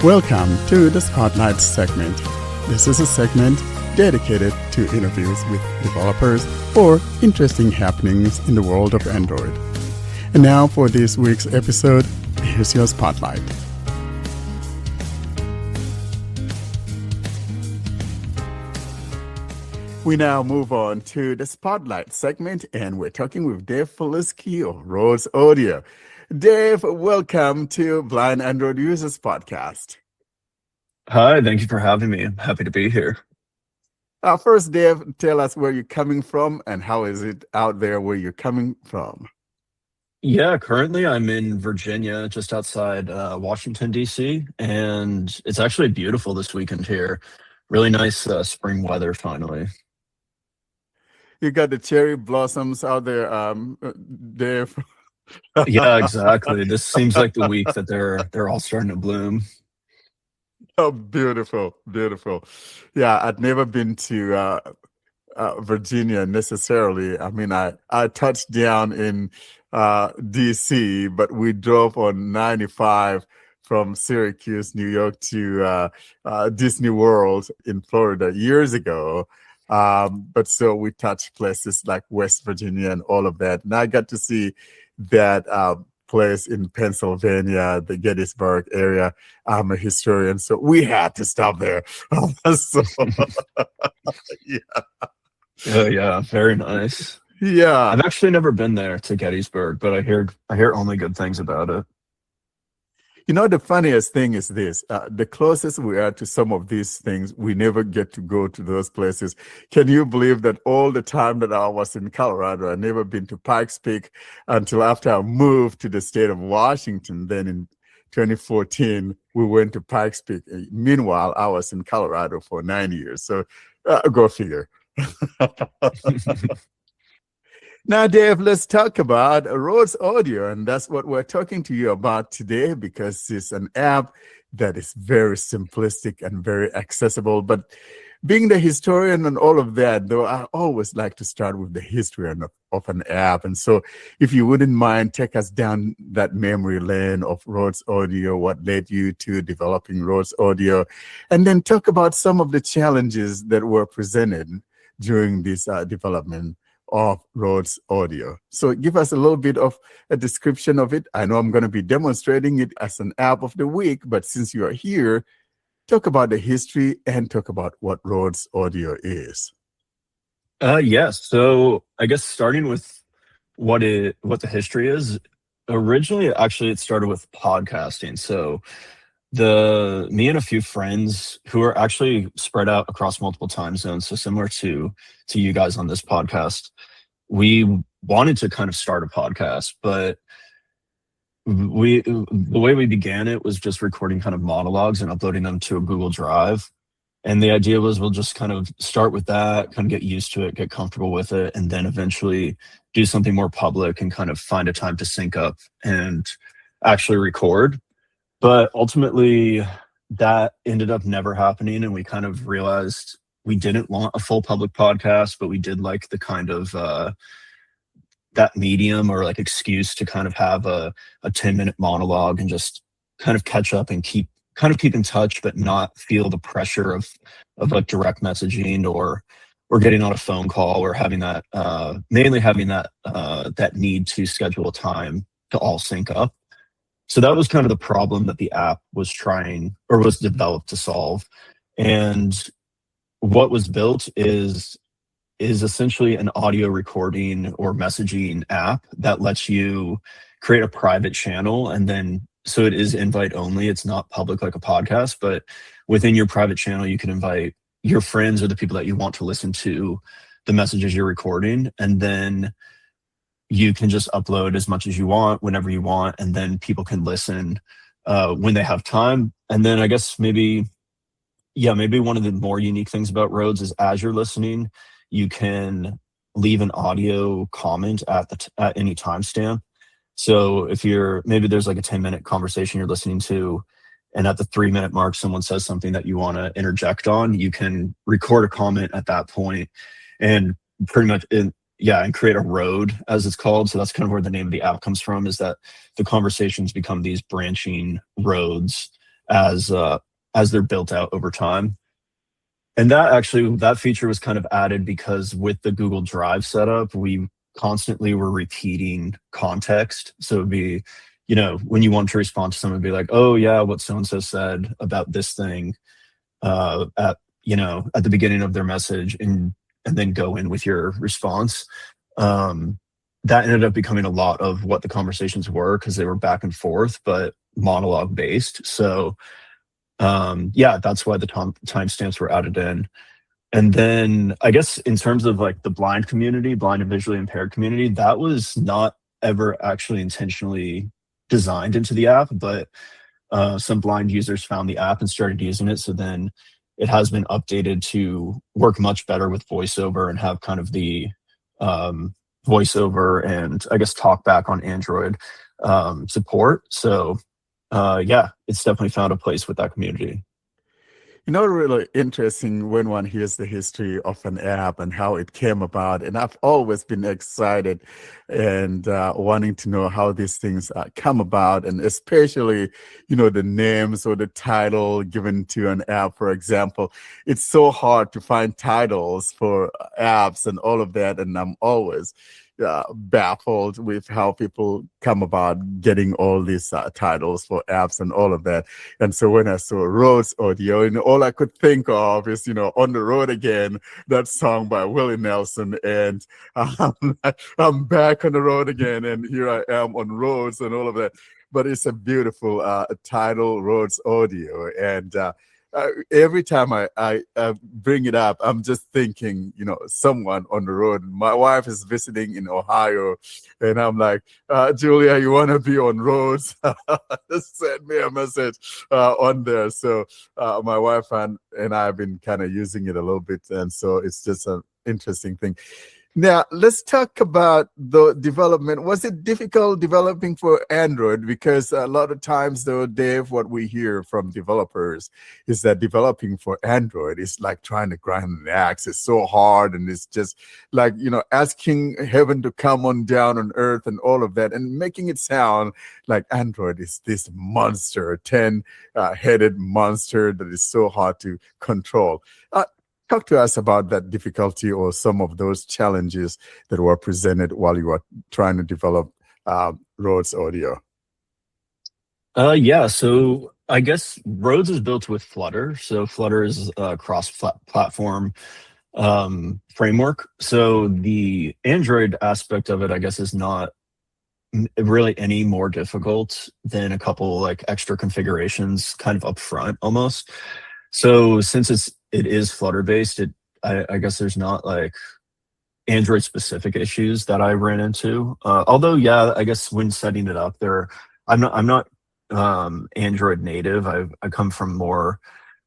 Welcome to the Spotlight segment. This is a segment dedicated to interviews with developers or interesting happenings in the world of Android. And now for this week's episode, here's your Spotlight. We now move on to the Spotlight segment, and we're talking with Dave Faliskie of Rhodes Audio. Dave, welcome to Blind Android Users Podcast. Hi, thank you for having me. I'm happy to be here. First, Dave, tell us where you're coming from and how is it out there where you're coming from? Yeah, currently I'm in Virginia, just outside Washington, D.C., and it's actually beautiful this weekend here. Really nice spring weather finally. You got the cherry blossoms out there, Dave. Yeah, exactly. This seems like the week that they're all starting to bloom. Oh, beautiful, beautiful. Yeah, I'd never been to Virginia necessarily. I mean, I touched down in DC, but we drove on 95 from Syracuse, New York to Disney World in Florida years ago. But so we touched places like West Virginia and all of that. And I got to see that place in Pennsylvania, the Gettysburg area. I'm a historian, so we had to stop there. So, yeah. Oh yeah, very nice. Yeah. I've actually never been there to Gettysburg, but I hear only good things about it. You know, the funniest thing is this, the closest we are to some of these things, we never get to go to those places. Can you believe that all the time that I was in Colorado, I never been to Pikes Peak until after I moved to the state of Washington. Then in 2014, we went to Pikes Peak. Meanwhile, I was in Colorado for 9 years. So go figure. Now, Dave, let's talk about Rhodes Audio, and that's what we're talking to you about today because it's an app that is very simplistic and very accessible. But being the historian and all of that, though, I always like to start with the history of an app. And so if you wouldn't mind, take us down that memory lane of Rhodes Audio, what led you to developing Rhodes Audio, and then talk about some of the challenges that were presented during this development of Rhodes Audio. So give us a little bit of a description of it. I know I'm going to be demonstrating it as an app of the week, but since you are here, talk about the history and talk about what Rhodes Audio is. Yes. So I guess starting with what the history is, originally, actually, it started with podcasting. So me and a few friends who are actually spread out across multiple time zones, so similar to you guys on this podcast, we wanted to kind of start a podcast, but the way we began it was just recording kind of monologues and uploading them to a Google Drive. And the idea was we'll just kind of start with that, kind of get used to it, get comfortable with it, and then eventually do something more public and kind of find a time to sync up and actually record. But ultimately, that ended up never happening, and we kind of realized we didn't want a full public podcast, but we did like the kind of that medium or like excuse to kind of have a 10-minute monologue and just kind of catch up and keep in touch, but not feel the pressure of like direct messaging or getting on a phone call or having that mainly having that that need to schedule a time to all sync up. So that was kind of the problem that the app was trying or was developed to solve. And what was built is essentially an audio recording or messaging app that lets you create a private channel. And then, so it is invite only. It's not public like a podcast, but within your private channel, you can invite your friends or the people that you want to listen to the messages you're recording. And then you can just upload as much as you want, whenever you want, and then people can listen when they have time. And then I guess maybe one of the more unique things about Rhodes is as you're listening, you can leave an audio comment at any timestamp. So if maybe there's like a 10-minute conversation you're listening to, and at the 3-minute mark, someone says something that you want to interject on, you can record a comment at that point and pretty much and create a road, as it's called. So that's kind of where the name of the app comes from, is that the conversations become these branching roads as they're built out over time. And that feature was kind of added because with the Google Drive setup, we constantly were repeating context. So it'd be, when you want to respond to someone, it'd be like, oh yeah, what so and so said about this thing at the beginning of their message, and then go in with your response. That ended up becoming a lot of what the conversations were because they were back and forth, but monologue based. So yeah, that's why the timestamps were added in. And then I guess in terms of like the blind community, blind and visually impaired community, that was not ever actually intentionally designed into the app, but some blind users found the app and started using it. So then it has been updated to work much better with voiceover and have kind of the voiceover and I guess talkback on Android support. So yeah, it's definitely found a place with that community. Really interesting when one hears the history of an app and how it came about. And I've always been excited and wanting to know how these things come about, and especially, the names or the title given to an app, for example. It's so hard to find titles for apps and all of that. And I'm always baffled with how people come about getting all these titles for apps and all of that. And so when I saw Rhodes Audio, all I could think of is, On the Road Again, that song by Willie Nelson. And I'm back on the road again, and here I am on roads and all of that. But it's a beautiful title, Rhodes Audio. And every time I bring it up, I'm just thinking, someone on the road. My wife is visiting in Ohio, and I'm like, Julia, you want to be on roads? Just send me a message on there. So my wife and I have been kind of using it a little bit, and so it's just an interesting thing. Now, let's talk about the development. Was it difficult developing for Android? Because a lot of times, though, Dave, what we hear from developers is that developing for Android is like trying to grind an axe. It's so hard, and it's just like, asking heaven to come on down on earth and all of that, and making it sound like Android is this monster, 10-headed monster that is so hard to control. Talk to us about that difficulty or some of those challenges that were presented while you were trying to develop Rhodes Audio. Yeah, so I guess Rhodes is built with Flutter. So Flutter is a cross-platform framework. So the Android aspect of it, I guess, is not really any more difficult than a couple like extra configurations kind of upfront almost. So since it is Flutter based, I guess there's not like Android specific issues that I ran into. Although, yeah, I guess when setting it up I'm not Android native. I come from more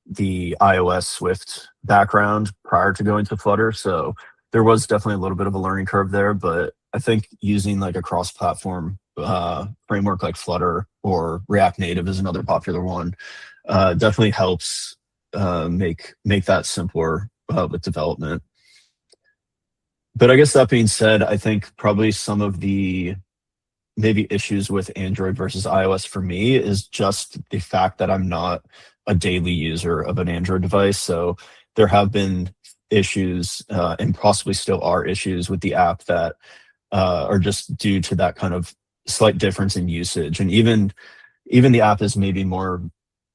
the iOS Swift background prior to going to Flutter. So there was definitely a little bit of a learning curve there, but I think using like a cross-platform framework like Flutter or React Native is another popular one, definitely helps make that simpler with development. But I guess that being said, I think probably some of the maybe issues with Android versus iOS for me is just the fact that I'm not a daily user of an Android device. So there have been issues and possibly still are issues with the app that are just due to that kind of slight difference in usage. And even the app is maybe more,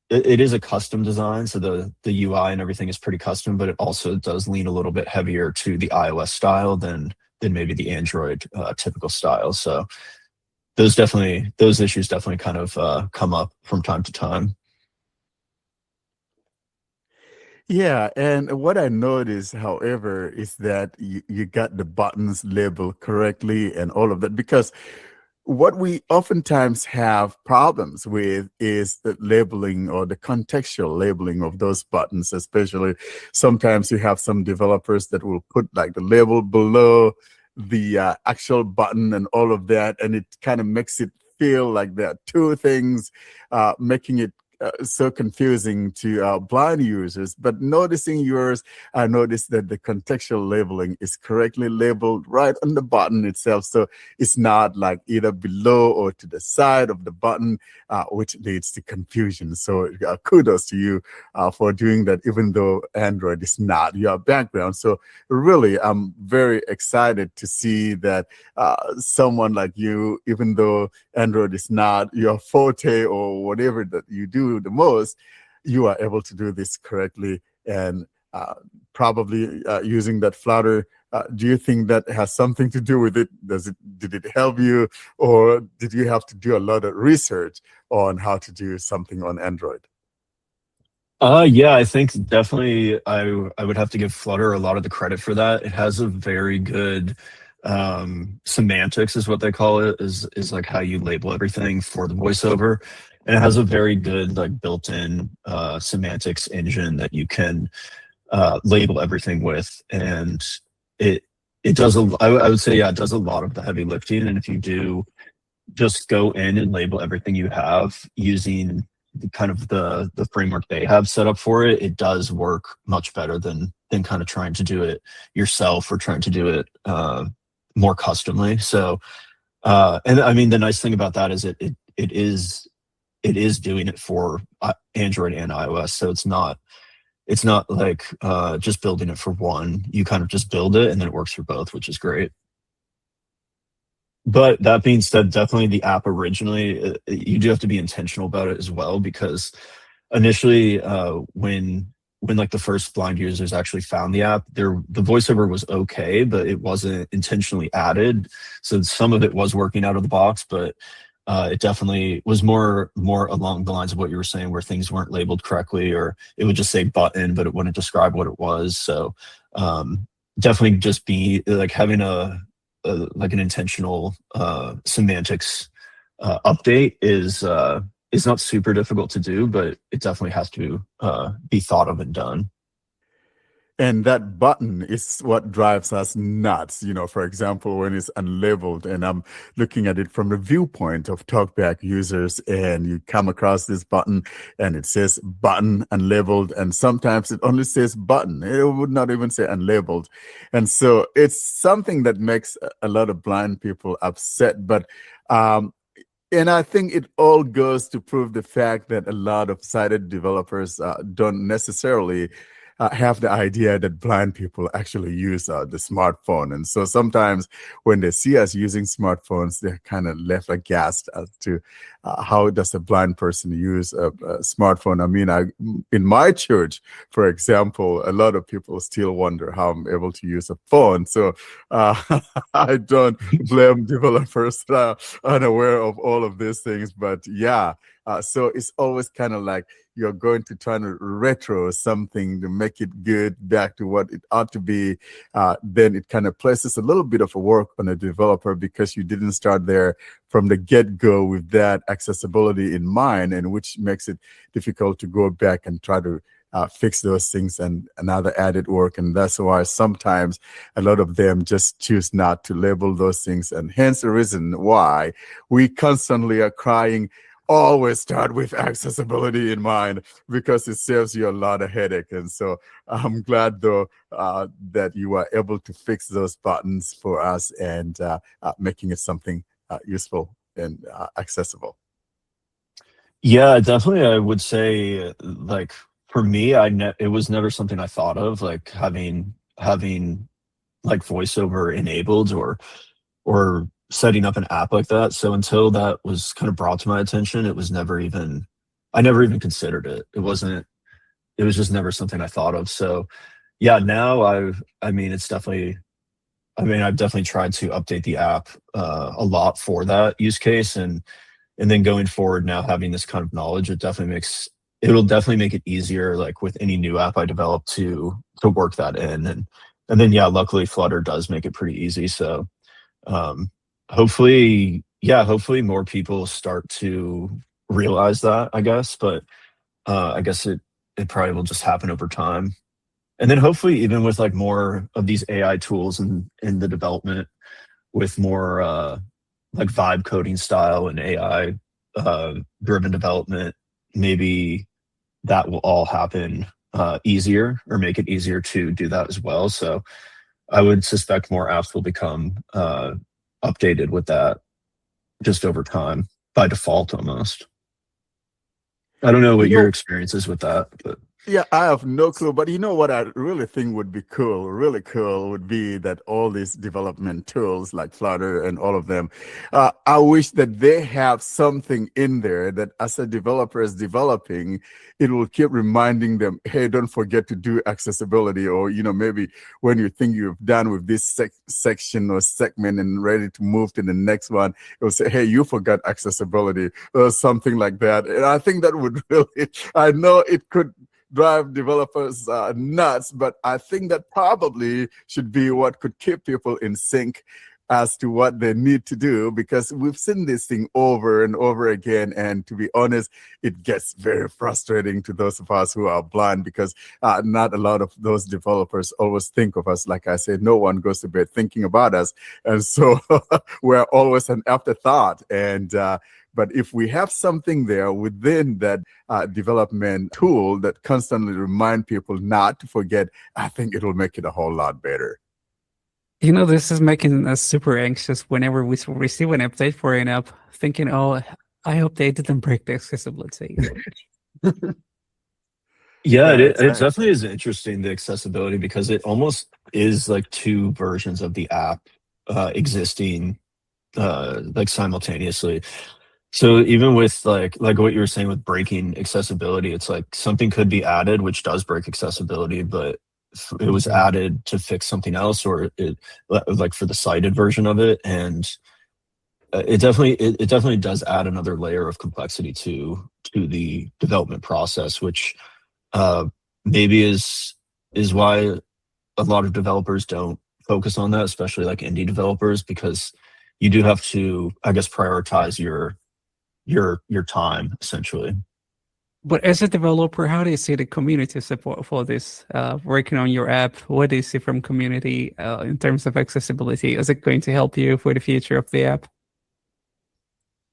it is a custom design, so the UI and everything is pretty custom, but it also does lean a little bit heavier to the iOS style than maybe the Android typical style. So those issues definitely kind of come up from time to time. Yeah, and what I noticed, however, is that you got the buttons labeled correctly and all of that, because what we oftentimes have problems with is the labeling or the contextual labeling of those buttons. Especially sometimes you have some developers that will put like the label below the actual button and all of that, and it kind of makes it feel like there are two things, making it so confusing to blind users. But noticing yours, I noticed that the contextual labeling is correctly labeled right on the button itself. So it's not like either below or to the side of the button, which leads to confusion. So kudos to you for doing that, even though Android is not your background. So really, I'm very excited to see that someone like you, even though Android is not your forte or whatever that you do the most, you are able to do this correctly and probably using that Flutter. Do you think that has something to do with it? Did it help you, or did you have to do a lot of research on how to do something on Android? Yeah, I think definitely I would have to give Flutter a lot of the credit for that. It has a very good semantics is what they call it, is like how you label everything for the voiceover. And it has a very good like built-in semantics engine that you can label everything with. And it it does I would say, yeah, it does a lot of the heavy lifting. And if you do just go in and label everything you have using kind of the framework they have set up for it, it does work much better than kind of trying to do it yourself or trying to do it more customly. So and I mean the nice thing about that is it is doing it for Android and iOS. So it's not like just building it for one. You kind of just build it and then it works for both, which is great. But that being said, definitely the app originally, you do have to be intentional about it as well, because initially, when like the first blind users actually found the app, the voiceover was okay, but it wasn't intentionally added. So some of it was working out of the box, but it definitely was more along the lines of what you were saying, where things weren't labeled correctly, or it would just say button, but it wouldn't describe what it was. So definitely just be like having like an intentional semantics update is not super difficult to do, but it definitely has to be thought of and done. And that button is what drives us nuts. For example, when it's unlabeled, and I'm looking at it from the viewpoint of TalkBack users, and you come across this button and it says button unlabeled, and sometimes it only says button. It would not even say unlabeled. And so it's something that makes a lot of blind people upset. But and I think it all goes to prove the fact that a lot of sighted developers don't necessarily have the idea that blind people actually use the smartphone. And so sometimes when they see us using smartphones, they're kind of left aghast as to how does a blind person use a smartphone. I mean, in my church, for example, a lot of people still wonder how I'm able to use a phone. So I don't blame developers that are unaware of all of these things. But yeah, so it's always kind of like you're going to try to retro something to make it good back to what it ought to be. Then it kind of places a little bit of a work on a developer, because you didn't start there from the get-go with that accessibility in mind, and which makes it difficult to go back and try to fix those things and another added work. And that's why sometimes a lot of them just choose not to label those things. And hence the reason why we constantly are crying, always start with accessibility in mind, because it saves you a lot of headache. And so I'm glad, though, that you are able to fix those buttons for us and making it something useful and accessible. Yeah, definitely. I would say, like for me, it was never something I thought of, like having like voiceover enabled or setting up an app like that. So until that was kind of brought to my attention, it was I never even considered it. It was just never something I thought of. So yeah, now I mean, I've definitely tried to update the app a lot for that use case. And then going forward now, having this kind of knowledge, it'll definitely make it easier, like with any new app I develop, to work that in. And then yeah, luckily Flutter does make it pretty easy. So hopefully more people start to realize that, I guess. But I guess it probably will just happen over time. And then hopefully even with like more of these AI tools in the development, with more like vibe coding style and AI driven development, maybe that will all happen easier, or make it easier to do that as well. So I would suspect more apps will become updated with that just over time by default almost. I don't know You what your know, experience is with that, but Yeah, I have no clue. But you know what I really think would be cool, really cool, would be that all these development tools like Flutter and all of them, I wish that they have something in there that as a developer is developing, it will keep reminding them, hey, don't forget to do accessibility. Or, maybe when you think you've done with this section or segment and ready to move to the next one, it will say, hey, you forgot accessibility or something like that. And I think that would really, I know it could drive developers nuts, but I think that probably should be what could keep people in sync as to what they need to do, because we've seen this thing over and over again. And to be honest, it gets very frustrating to those of us who are blind, because not a lot of those developers always think of us. Like I said, no one goes to bed thinking about us. And so we're always an afterthought. But if we have something there within that development tool that constantly remind people not to forget, I think it'll make it a whole lot better. This is making us super anxious whenever we receive an update for an app, thinking, oh, I hope they didn't break the accessibility. yeah, it Exactly. definitely is interesting, the accessibility, because it almost is like two versions of the app existing like simultaneously. So even with like what you were saying with breaking accessibility, it's like something could be added which does break accessibility, but it was added to fix something else, or it like for the cited version of it. And it definitely does add another layer of complexity to the development process, which maybe is why a lot of developers don't focus on that, especially like indie developers, because you do have to, I guess, prioritize your time essentially. But as a developer, how do you see the community support for this? Working on your app, what do you see from community in terms of accessibility? Is it going to help you for the future of the app?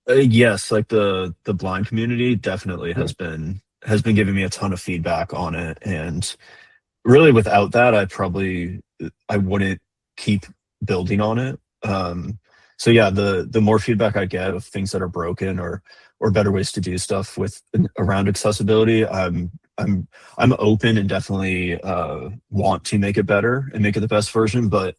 Yes, like the blind community definitely has been giving me a ton of feedback on it, and really without that, I wouldn't keep building on it. So yeah, the more feedback I get of things that are broken, or better ways to do stuff with around accessibility, I'm open and definitely want to make it better and make it the best version. But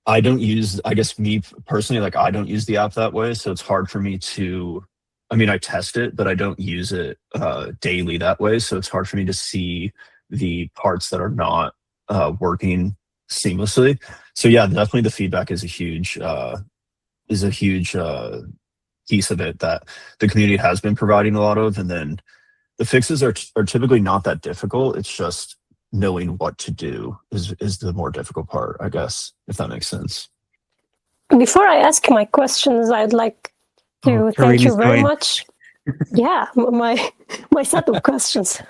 I don't use, I guess me personally, like I don't use the app that way, so it's hard for me to. I mean, I test it, but I don't use it daily that way, so it's hard for me to see the parts that are not working seamlessly. So yeah, definitely the feedback is a huge piece of it that the community has been providing a lot of. And then the fixes are typically not that difficult. It's just knowing what to do is the more difficult part, I guess, if that makes sense. Before I ask my questions, I'd like to thank you very much. Yeah, my set of questions.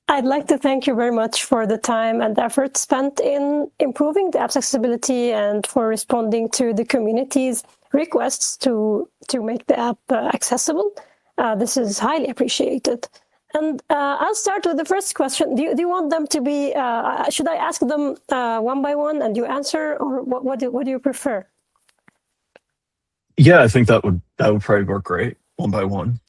I'd like to thank you very much for the time and effort spent in improving the app's accessibility and for responding to the community's requests to make the app accessible. This is highly appreciated. And I'll start with the first question. Do you want them to be, should I ask them one by one and you answer, or what do you prefer? Yeah, I think that would probably work great, one by one.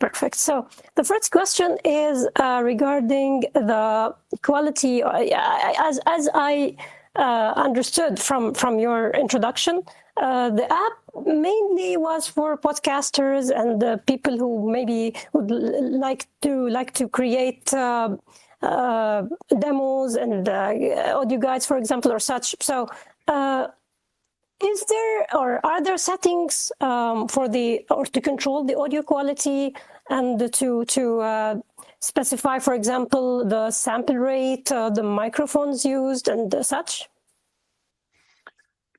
Perfect. So the first question is regarding the quality. As I understood from your introduction, the app mainly was for podcasters and people who maybe would like to create demos and audio guides, for example, or such. So is there, or are there settings to control the audio quality and to specify, for example, the sample rate, the microphones used, and such?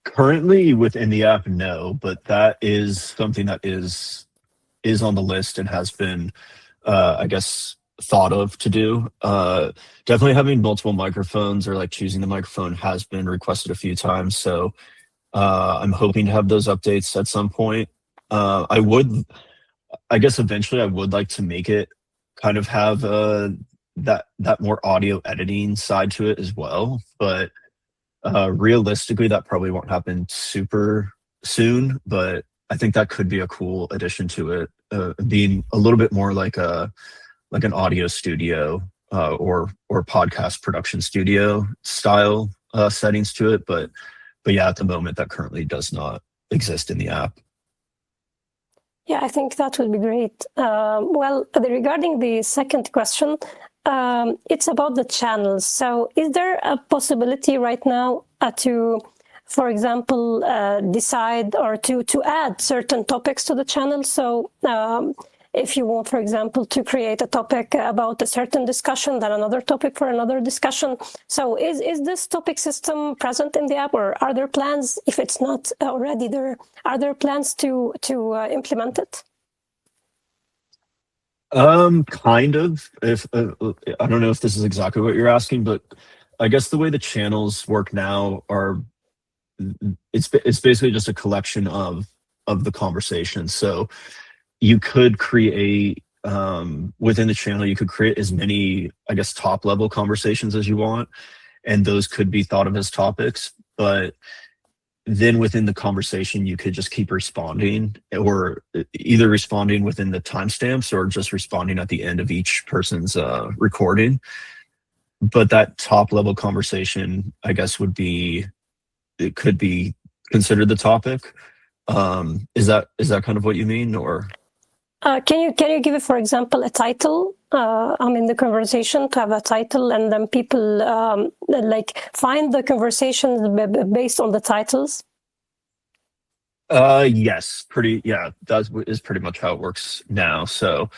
Currently within the app, no, but that is something that is on the list and has been, I guess, thought of to do. Definitely having multiple microphones, or like choosing the microphone, has been requested a few times. So I'm hoping to have those updates at some point. I would I guess eventually I would like to make it kind of have that more audio editing side to it as well. But realistically, that probably won't happen super soon. But I think that could be a cool addition to it, being a little bit more like an audio studio or podcast production studio style settings to it. But yeah, at the moment, that currently does not exist in the app. Yeah, I think that would be great. Well, regarding the second question, it's about the channels. So is there a possibility right now to, for example, decide or to add certain topics to the channel? So if you want, for example, to create a topic about a certain discussion, then another topic for another discussion. So is this topic system present in the app, or are there plans, if it's not already there, are there plans to implement it? Kind of. If I don't know if this is exactly what you're asking, but I guess the way the channels work now are, it's basically just a collection of the conversations. So you could create within the channel, you could create as many, I guess, top level conversations as you want, and those could be thought of as topics. But then within the conversation, you could just keep responding, or either responding within the timestamps or just responding at the end of each person's recording. But that top level conversation, I guess, it could be considered the topic. Is that kind of what you mean, or? Can you give it, for example, a title? In the conversation, to have a title, and then people find the conversations based on the titles. Yes, that is pretty much how it works now. So,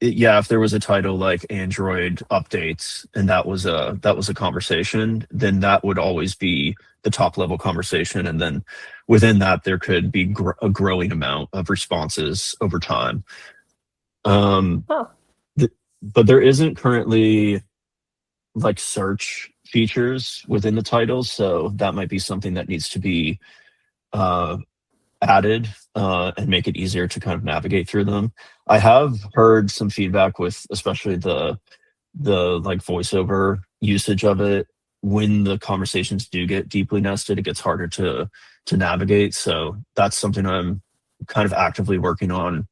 if there was a title like Android updates, and that was a conversation, then that would always be the top level conversation, and then within that there could be a growing amount of responses over time. But there isn't currently like search features within the titles, so that might be something that needs to be added and make it easier to kind of navigate through them. I have heard some feedback with especially the like voiceover usage of it. When the conversations do get deeply nested, it gets harder to navigate. So that's something I'm kind of actively working on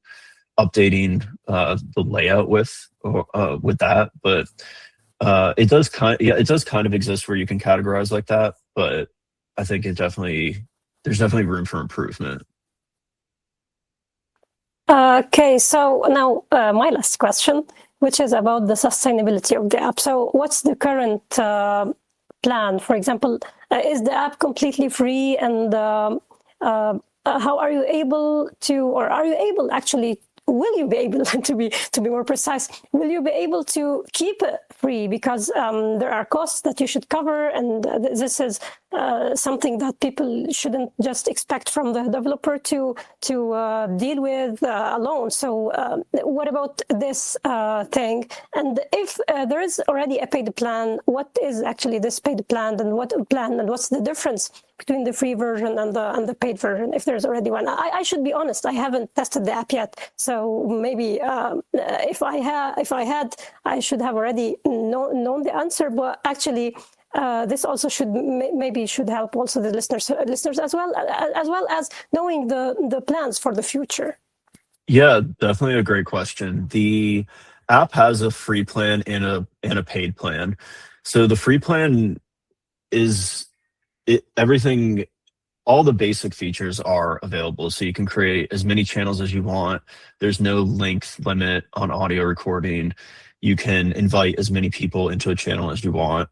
updating the layout with that. But it does kind of exist where you can categorize like that. But I think there's definitely room for improvement. Okay, so now my last question, which is about the sustainability of the app. So what's the current plan? For example, is the app completely free, and how are you able to, or are you able actually, will you be able to be more precise, will you be able to keep it free? Because there are costs that you should cover, and this is something that people shouldn't just expect from the developer to deal with alone. So what about this thing? And if there is already a paid plan, what is actually this paid plan, and what's the difference between the free version and the paid version, if there's already one? I should be honest, I haven't tested the app yet, so maybe if I had, I should have already known the answer. But actually, this also should help also the listeners as well as knowing the plans for the future. Yeah, definitely a great question. The app has a free plan and a paid plan. So the free plan is everything. All the basic features are available, so you can create as many channels as you want. There's no length limit on audio recording. You can invite as many people into a channel as you want.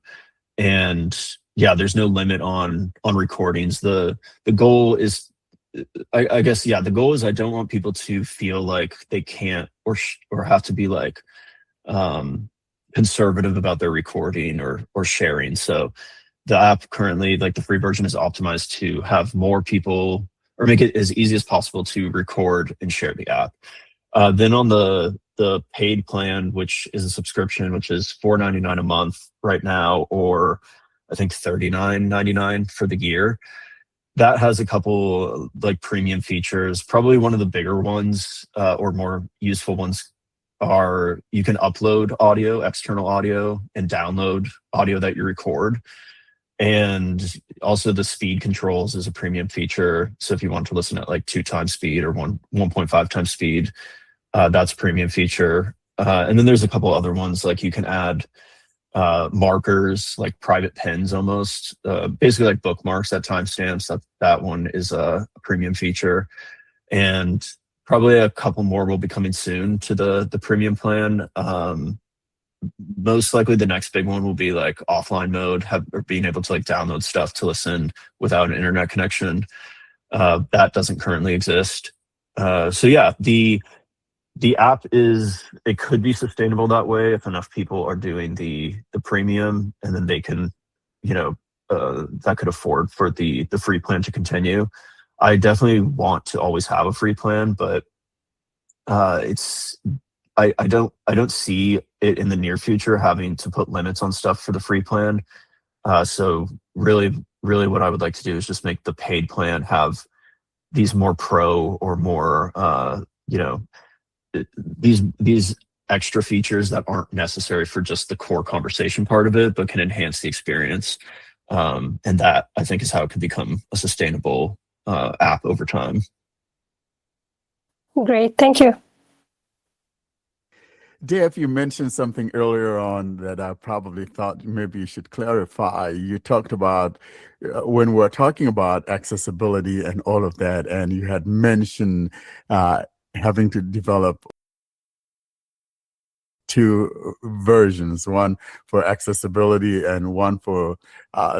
And yeah, there's no limit on recordings. The goal is, I guess, the goal is I don't want people to feel like they can't or have to be like conservative about their recording or sharing. So the app currently, like the free version, is optimized to have more people, or make it as easy as possible to record and share the app. Then on the paid plan, which is a subscription, which is $4.99 a month right now, or I think $39.99 for the year, that has a couple like premium features. Probably one of the bigger ones or more useful ones are you can upload audio, external audio, and download audio that you record. And also the speed controls is a premium feature. So if you want to listen at like 2 times speed or 1.5 times speed, that's a premium feature. And then there's a couple other ones, like you can add markers, like private pins almost, basically like bookmarks at timestamps. That one is a premium feature. And probably a couple more will be coming soon to the premium plan. Most likely the next big one will be like offline mode, or being able to like download stuff to listen without an internet connection. That doesn't currently exist. So yeah, the app it could be sustainable that way if enough people are doing the premium, and then they can, that could afford for the free plan to continue. I definitely want to always have a free plan, but I don't see it in the near future having to put limits on stuff for the free plan. So really what I would like to do is just make the paid plan have these more pro or more, these extra features that aren't necessary for just the core conversation part of it, but can enhance the experience. And that, I think, is how it could become a sustainable app over time. Great, thank you. Dave, you mentioned something earlier on that I probably thought maybe you should clarify. You talked about when we're talking about accessibility and all of that, and you had mentioned having to develop 2 versions, one for accessibility and one for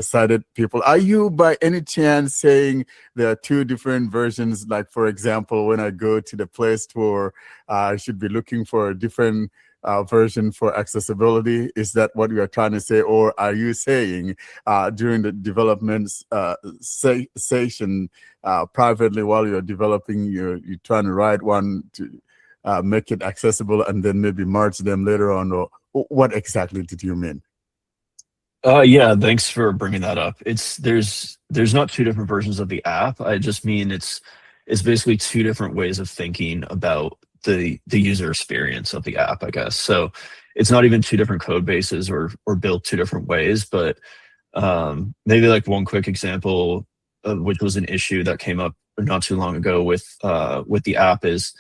sighted people. Are you by any chance saying there are 2 different versions? Like, for example, when I go to the Play Store, I should be looking for a different version for accessibility? Is that what you are trying to say? Or are you saying during the development session privately while you're developing, you're trying to write one to make it accessible and then maybe merge them later on? Or what exactly did you mean? Yeah, thanks for bringing that up. There's not 2 different versions of the app. I just mean it's basically 2 different ways of thinking about the user experience of the app, I guess. So it's not even 2 different code bases or built 2 different ways, but maybe like one quick example of which was an issue that came up not too long ago with the app is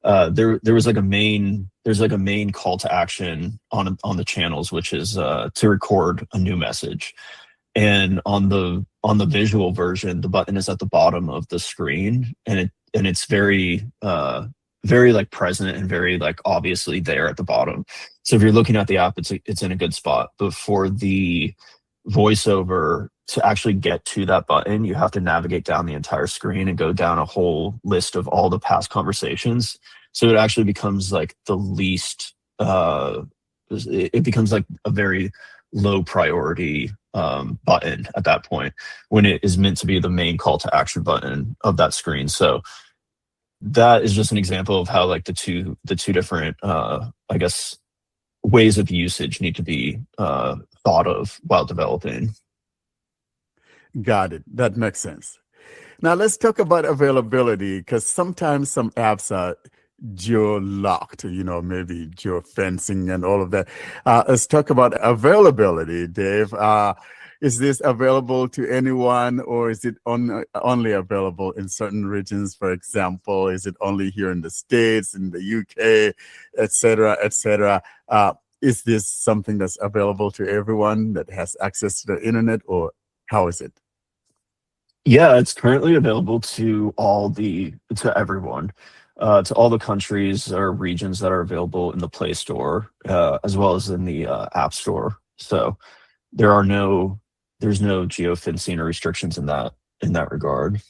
there was like a main call to action on the channels, which is to record a new message. And on the visual version, the button is at the bottom of the screen, and it's very like present and very like obviously there at the bottom. So if you're looking at the app, it's in a good spot. But for the voiceover to actually get to that button, you have to navigate down the entire screen and go down a whole list of all the past conversations. So it actually becomes like the least, it becomes like a very low priority button at that point, when it is meant to be the main call to action button of that screen. So that is just an example of how like the two different, I guess, ways of usage need to be thought of while developing. Got it. That makes sense. Now let's talk about availability, because sometimes some apps are geo-locked, maybe geo-fencing and all of that. Let's talk about availability, Dave. Is this available to anyone, or is it only available in certain regions? For example, is it only here in the States, in the UK, et cetera, et cetera? Is this something that's available to everyone that has access to the internet, or how is it? Yeah, it's currently available to everyone, to all the countries or regions that are available in the Play Store, as well as in the App Store. So there's no geofencing or restrictions in that regard.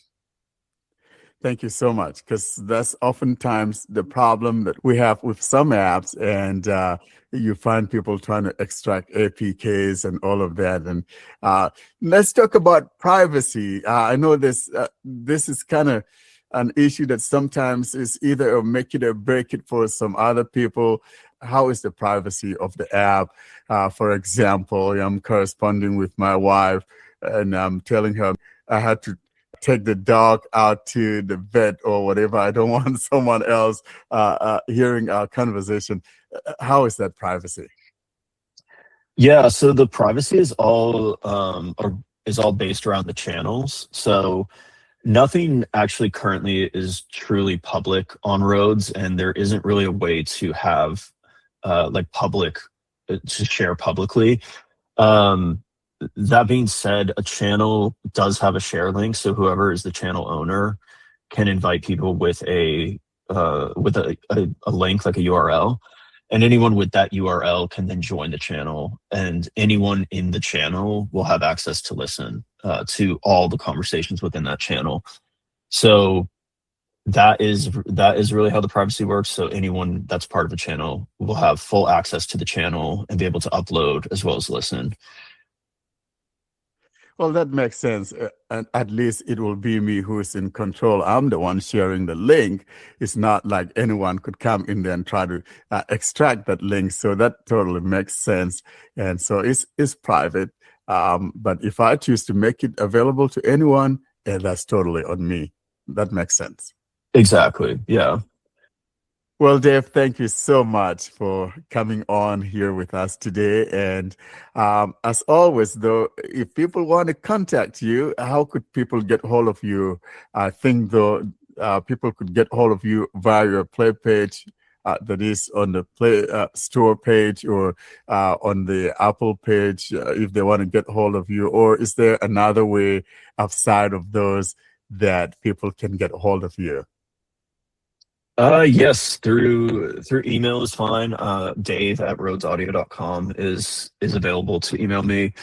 Thank you so much, because that's oftentimes the problem that we have with some apps, and you find people trying to extract APKs and all of that. And let's talk about privacy. I know this is kind of an issue that sometimes is either a make it or break it for some other people. How is the privacy of the app? For example, I'm corresponding with my wife, and I'm telling her I had to take the dog out to the vet or whatever. I don't want someone else hearing our conversation. How is that privacy? Yeah, so the privacy is all based around the channels. So nothing actually currently is truly public on Rhodes, and there isn't really a way to have like public to share publicly. That being said, a channel does have a share link, so whoever is the channel owner can invite people with a link, like a URL, and anyone with that URL can then join the channel, and anyone in the channel will have access to listen to all the conversations within that channel. So that is really how the privacy works. So anyone that's part of the channel will have full access to the channel and be able to upload as well as listen. Well, that makes sense. And at least it will be me who is in control. I'm the one sharing the link. It's not like anyone could come in there and try to extract that link. So that totally makes sense. And so it's private. But if I choose to make it available to anyone, that's totally on me. That makes sense. Exactly. Yeah. Well, Dave, thank you so much for coming on here with us today. And as always, though, if people want to contact you, how could people get hold of you? I think, though, people could get hold of you via your Play page that is on the Play Store page, or on the Apple page if they want to get hold of you. Or is there another way outside of those that people can get hold of you? Yes, through email is fine. Dave@rhodesaudio.com is available to email me,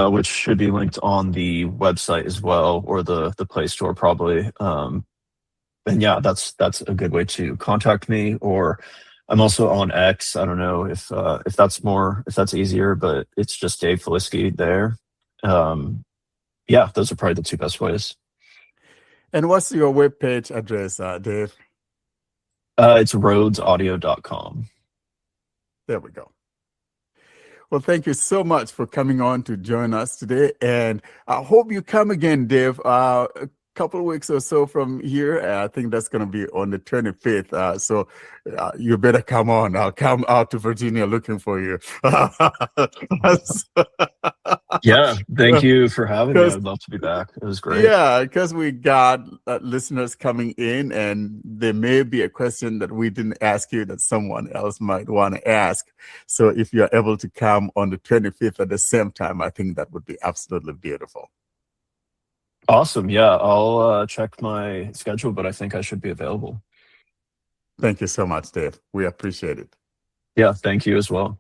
which should be linked on the website as well, or the Play Store probably. And yeah, that's a good way to contact me. Or I'm also on X. I don't know if that's easier, but it's just Dave Faliskie there. Yeah, those are probably the two best ways. And what's your webpage address, Dave? It's rhodesaudio.com. There we go. Well, thank you so much for coming on to join us today. And I hope you come again, Dave, a couple of weeks or so from here. I think that's going to be on the 25th. So you better come on. I'll come out to Virginia looking for you. Yeah, thank you for having me. I'd love to be back. It was great. Yeah, because we got listeners coming in, and there may be a question that we didn't ask you that someone else might want to ask. So if you're able to come on the 25th at the same time, I think that would be absolutely beautiful. Awesome. Yeah, I'll check my schedule, but I think I should be available. Thank you so much, Dave. We appreciate it. Yeah, thank you as well.